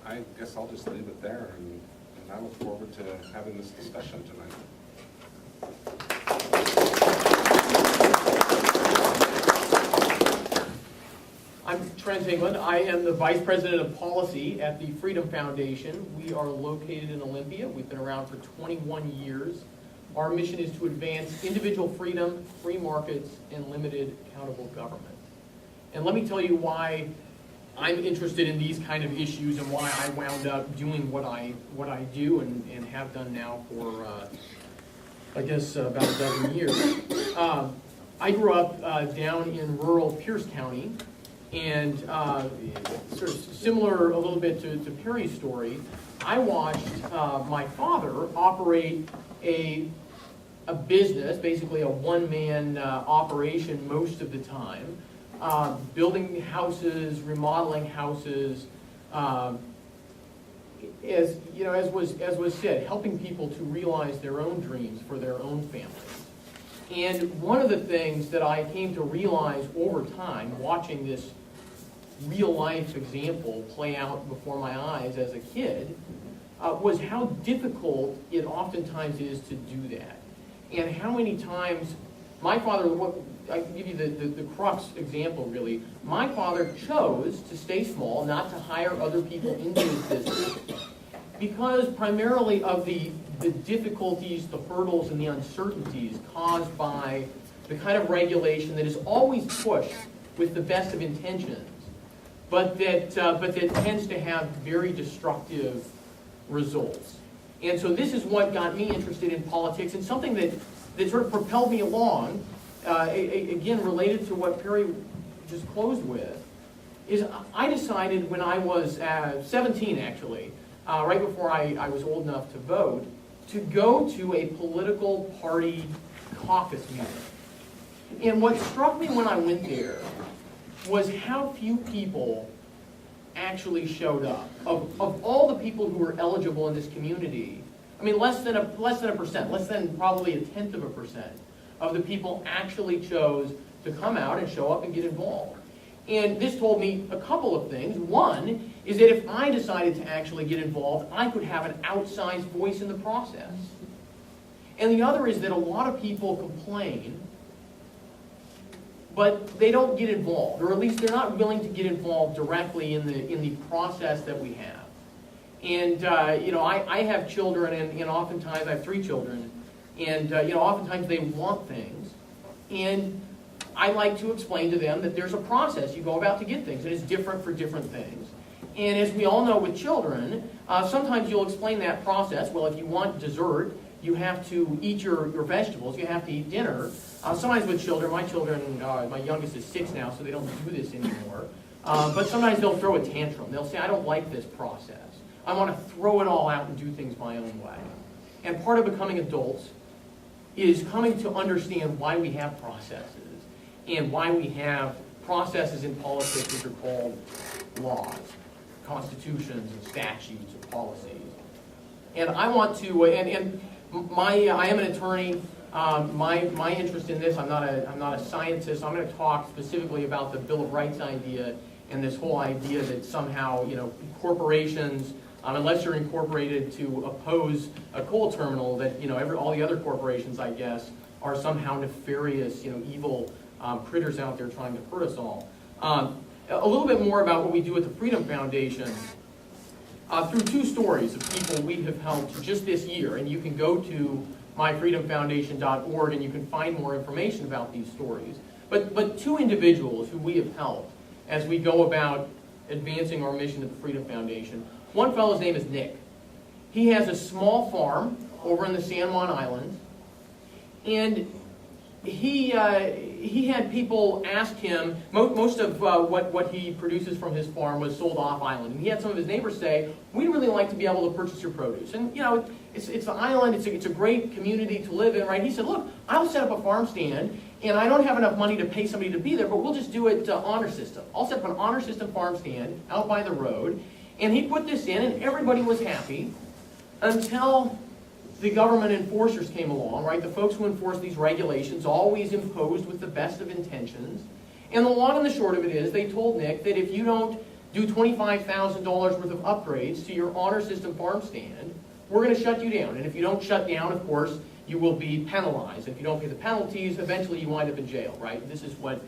I guess I'll just leave it there, and I look forward to having this discussion tonight. I'm Trent. I am the Vice President of Policy at the Freedom Foundation. We are located in Olympia. We've been around for 21 years. Our mission is to advance individual freedom, free markets, and limited accountable government. And let me tell you why I'm interested in these kind of issues and why I wound up doing what I do and have done now for, I guess, about a dozen years. I grew up down in rural Pierce County, and sort of similar a little bit to Perry's story, I watched my father operate a business, basically a one-man operation most of the time, building houses, remodeling houses, as was said, helping people to realize their own dreams for their own families. And one of the things that I came to realize over time, watching this real-life example play out before my eyes as a kid, was how difficult it oftentimes is to do that. And how many times my father, I can give you the crux example really, my father chose to stay small, not to hire other people into his business, because primarily of the difficulties, the hurdles, and the uncertainties caused by the kind of regulation that is always pushed with the best of intentions, but that tends to have very destructive results. And so this is what got me interested in politics, and something that sort of propelled me along, again, related to what Perry just closed with, is I decided when I was 17, actually, right before I was old enough to vote, to go to a political party caucus meeting. And what struck me when I went there was how few people actually showed up. Of all the people who were eligible in this community, I mean, less than a percent, less than probably 0.1% of the people actually chose to come out and show up and get involved. And this told me a couple of things. One is that if I decided to actually get involved, I could have an outsized voice in the process. And the other is that a lot of people complain, but they don't get involved, or at least they're not willing to get involved directly in the process that we have. And I have children, and oftentimes I have 3 children, and oftentimes they want things, and I like to explain to them that there's a process you go about to get things, and it's different for different things. And as we all know with children, sometimes you'll explain that process. Well, if you want dessert, you have to eat your vegetables, you have to eat dinner. Sometimes with children, my youngest is 6 now, so they don't do this anymore. But sometimes they'll throw a tantrum. They'll say, I don't like this process. I want to throw it all out and do things my own way. And part of becoming adults is coming to understand why we have processes and why we have processes in politics which are called laws, constitutions, and statutes, and policies. And I want to, I am an attorney. My interest in this, I'm not a scientist. I'm going to talk specifically about the Bill of Rights idea and this whole idea that somehow, corporations, unless you're incorporated to oppose a coal terminal, that all the other corporations, I guess, are somehow nefarious, evil critters out there trying to hurt us all. A little bit more about what we do at the Freedom Foundation. Through 2 stories of people we have helped just this year, and you can go to myfreedomfoundation.org and you can find more information about these stories. But 2 individuals who we have helped as we go about advancing our mission at the Freedom Foundation. One fellow's name is Nick. He has a small farm over in the San Juan Islands, and he had people ask him, most of what he produces from his farm was sold off island, and he had some of his neighbors say, we'd really like to be able to purchase your produce. And it's an island, it's a great community to live in, right? He said, look, I'll set up a farm stand, and I don't have enough money to pay somebody to be there, but we'll just do it honor system. I'll set up an honor system farm stand out by the road, and he put this in, and everybody was happy until the government enforcers came along, right? The folks who enforce these regulations, always imposed with the best of intentions. And the long and the short of it is, they told Nick that if you don't do $25,000 worth of upgrades to your honor system farm stand, we're going to shut you down. And if you don't shut down, of course, you will be penalized. If you don't pay the penalties, eventually you wind up in jail, right? This is what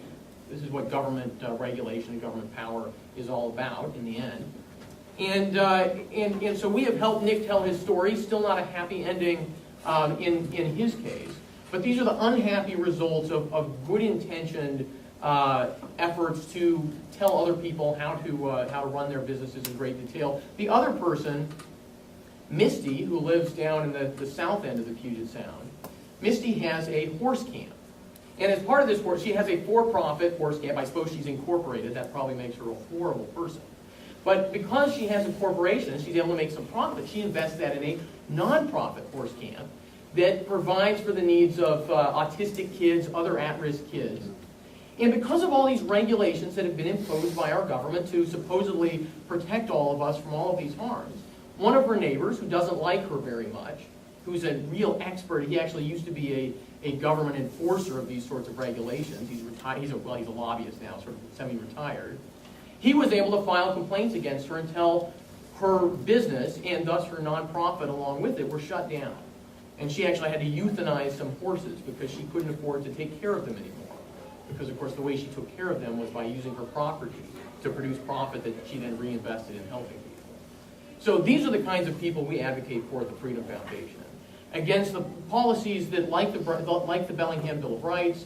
government regulation and government power is all about in the end. And so we have helped Nick tell his story. Still not a happy ending in his case. But these are the unhappy results of good-intentioned efforts to tell other people how to run their businesses in great detail. The other person, Misty, who lives down in the south end of the Puget Sound, Misty has a horse camp. And as part of this horse, she has a for-profit horse camp. I suppose she's incorporated. That probably makes her a horrible person. But because she has a corporation, she's able to make some profit. She invests that in a non-profit horse camp that provides for the needs of autistic kids, other at-risk kids. And because of all these regulations that have been imposed by our government to supposedly protect all of us from all of these harms, one of her neighbors, who doesn't like her very much, who's a real expert, he actually used to be a government enforcer of these sorts of regulations. He's retired. He's a lobbyist now, sort of semi-retired. He was able to file complaints against her until her business, and thus her nonprofit along with it, were shut down. And she actually had to euthanize some horses because she couldn't afford to take care of them anymore. Because, of course, the way she took care of them was by using her property to produce profit that she then reinvested in helping people. So these are the kinds of people we advocate for at the Freedom Foundation. Against the policies that, like the Bellingham Bill of Rights,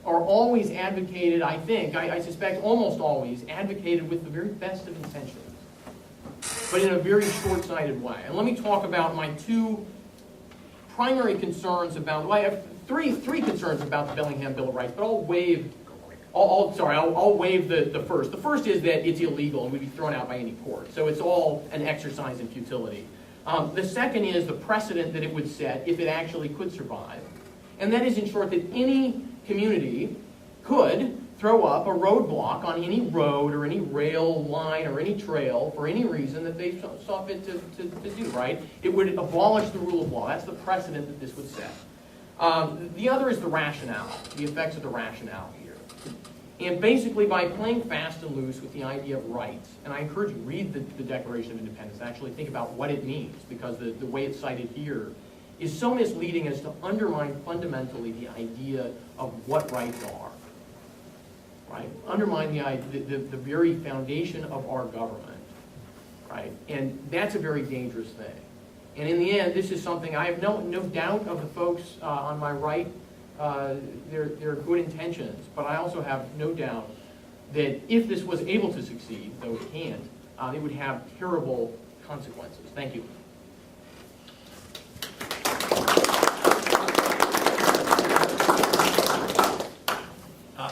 are always advocated, I suspect almost always, advocated with the very best of intentions, but in a very short-sighted way. And let me talk about my two primary concerns about, well, I have three concerns about the Bellingham Bill of Rights, but I'll waive the first. The first is that it's illegal and would be thrown out by any court, so it's all an exercise in futility. The second is the precedent that it would set if it actually could survive, and that is, in short, that any community could throw up a roadblock on any road or any rail line or any trail for any reason that they saw fit to do, right? It would abolish the rule of law. That's the precedent that this would set. The other is the rationale, the effects of the rationale here. And basically, by playing fast and loose with the idea of rights, and I encourage you to read the Declaration of Independence, actually think about what it means, because the way it's cited here is so misleading as to undermine fundamentally the idea of what rights are. Right? Undermine the very foundation of our government. Right? And that's a very dangerous thing. And in the end, this is something I have no doubt of the folks on my right, their good intentions, but I also have no doubt that if this was able to succeed, though it can't, it would have terrible consequences. Thank you.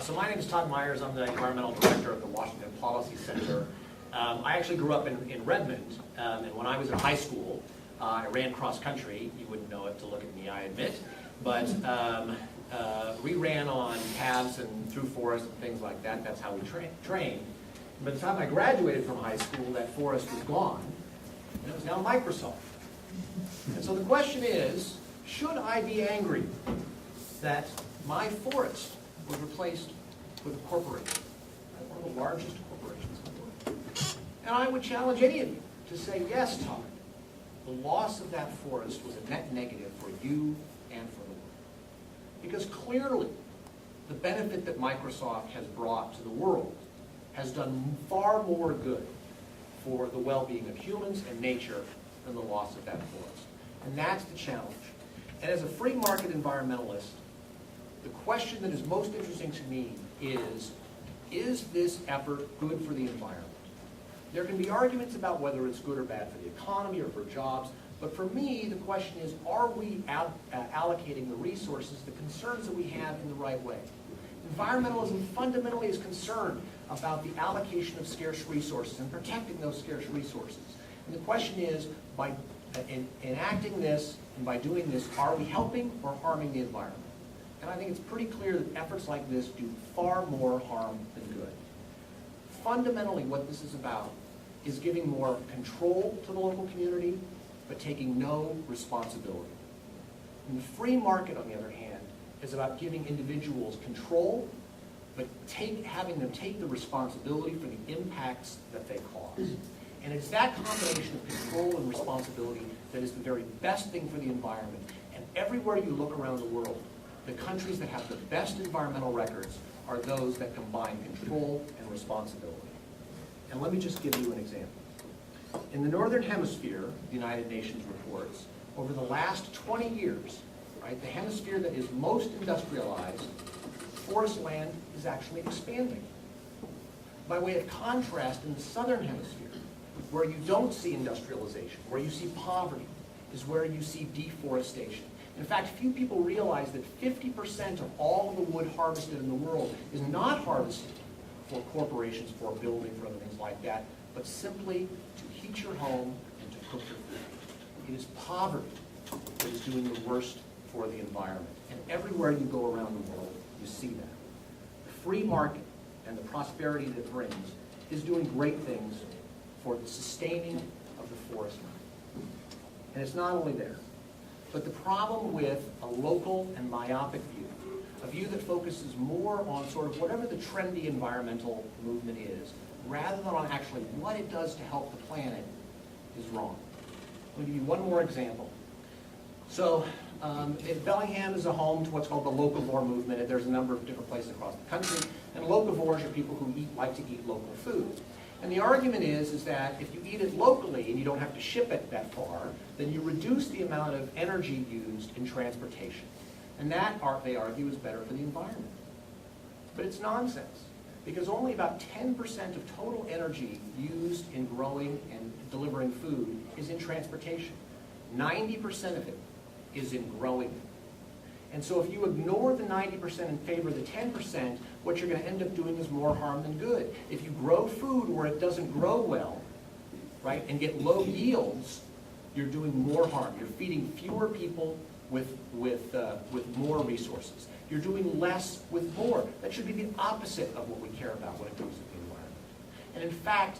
So my name is Todd Myers. I'm the environmental director of the Washington Policy Center. I actually grew up in Redmond, and when I was in high school, I ran cross country. You wouldn't know it to look at me, I admit, but we ran on paths and through forests and things like that. That's how we trained. By the time I graduated from high school, that forest was gone, and it was now Microsoft. And so the question is, should I be angry that my forest was replaced with a corporation, one of the largest corporations in the world? And I would challenge any of you to say, yes, Todd, the loss of that forest was a net negative for you and for the world. Because clearly, the benefit that Microsoft has brought to the world has done far more good for the well-being of humans and nature than the loss of that forest. And that's the challenge. And as a free market environmentalist, the question that is most interesting to me is this effort good for the environment? There can be arguments about whether it's good or bad for the economy or for jobs, but for me, the question is, are we allocating the resources, the concerns that we have in the right way? Environmentalism fundamentally is concerned about the allocation of scarce resources and protecting those scarce resources. And the question is, by enacting this and by doing this, are we helping or harming the environment? And I think it's pretty clear that efforts like this do far more harm than good. Fundamentally, what this is about is giving more control to the local community, but taking no responsibility. And the free market, on the other hand, is about giving individuals control, but having them take the responsibility for the impacts that they cause. And it's that combination of control and responsibility that is the very best thing for the environment. And everywhere you look around the world, the countries that have the best environmental records are those that combine control and responsibility. And let me just give you an example. In the Northern Hemisphere, the United Nations reports, over the last 20 years, right, the hemisphere that is most industrialized, forest land is actually expanding. By way of contrast, in the Southern Hemisphere, where you don't see industrialization, where you see poverty, is where you see deforestation. In fact, few people realize that 50% of all of the wood harvested in the world is not harvested for corporations, for building, for other things like that, but simply to heat your home and to cook your food. It is poverty that is doing the worst for the environment. And everywhere you go around the world, you see that. The free market and the prosperity that it brings is doing great things for the sustaining of the forest. And it's not only there, but the problem with a local and myopic view, a view that focuses more on sort of whatever the trendy environmental movement is, rather than on actually what it does to help the planet, is wrong. I'll give you one more example. So, Bellingham is a home to what's called the locavore movement. There's a number of different places across the country, and locavores are people who like to eat local food. And the argument is that if you eat it locally and you don't have to ship it that far, then you reduce the amount of energy used in transportation. And that, they argue, is better for the environment. But it's nonsense, because only about 10% of total energy used in growing and delivering food is in transportation. 90% of it is in growing. And so if you ignore the 90% in favor of the 10%, what you're going to end up doing is more harm than good. If you grow food where it doesn't grow well, right, and get low yields, you're doing more harm. You're feeding fewer people with more resources. You're doing less with more. That should be the opposite of what we care about when it comes to the environment. And in fact,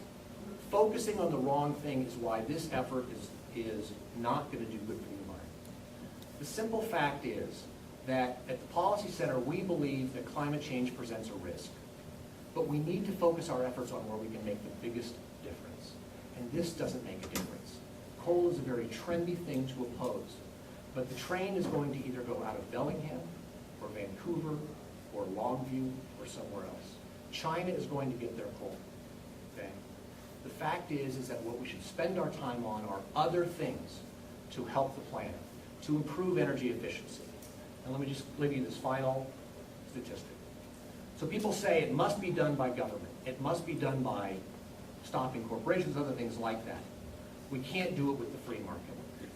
focusing on the wrong thing is why this effort is not going to do good for the environment. The simple fact is that at the Policy Center, we believe that climate change presents a risk. But we need to focus our efforts on where we can make the biggest difference. And this doesn't make a difference. Coal is a very trendy thing to oppose. But the train is going to either go out of Bellingham, or Vancouver, or Longview, or somewhere else. China is going to get their coal. Okay? The fact is that what we should spend our time on are other things to help the planet, to improve energy efficiency. And let me just give you this final statistic. So people say it must be done by government. It must be done by stopping corporations, other things like that. We can't do it with the free market.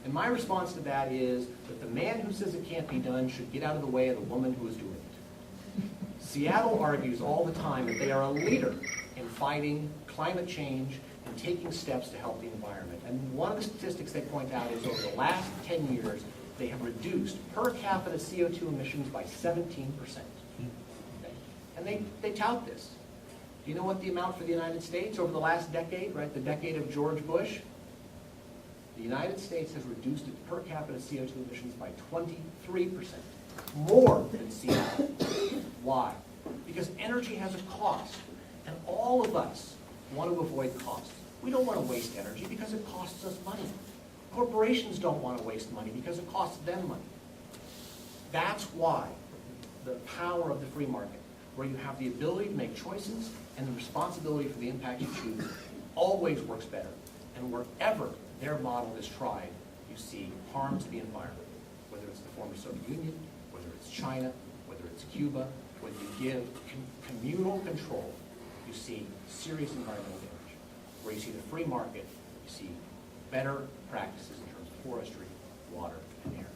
And my response to that is that the man who says it can't be done should get out of the way of the woman who is doing it. Seattle argues all the time that they are a leader in fighting climate change and taking steps to help the environment. And one of the statistics they point out is over the last 10 years, they have reduced per capita CO2 emissions by 17%. Okay? And they tout this. Do you know what the amount for the United States over the last decade, right, the decade of George Bush? The United States has reduced its per capita CO2 emissions by 23%, more than Seattle. Why? Because energy has a cost, and all of us want to avoid costs. We don't want to waste energy because it costs us money. Corporations don't want to waste money because it costs them money. That's why the power of the free market, where you have the ability to make choices and the responsibility for the impact you choose, always works better. And wherever their model is tried, you see harm to the environment, whether it's the former Soviet Union, whether it's China, whether it's Cuba. When you give communal control, you see serious environmental damage. Where you see the free market, you see better practices in terms of forestry, water, and air.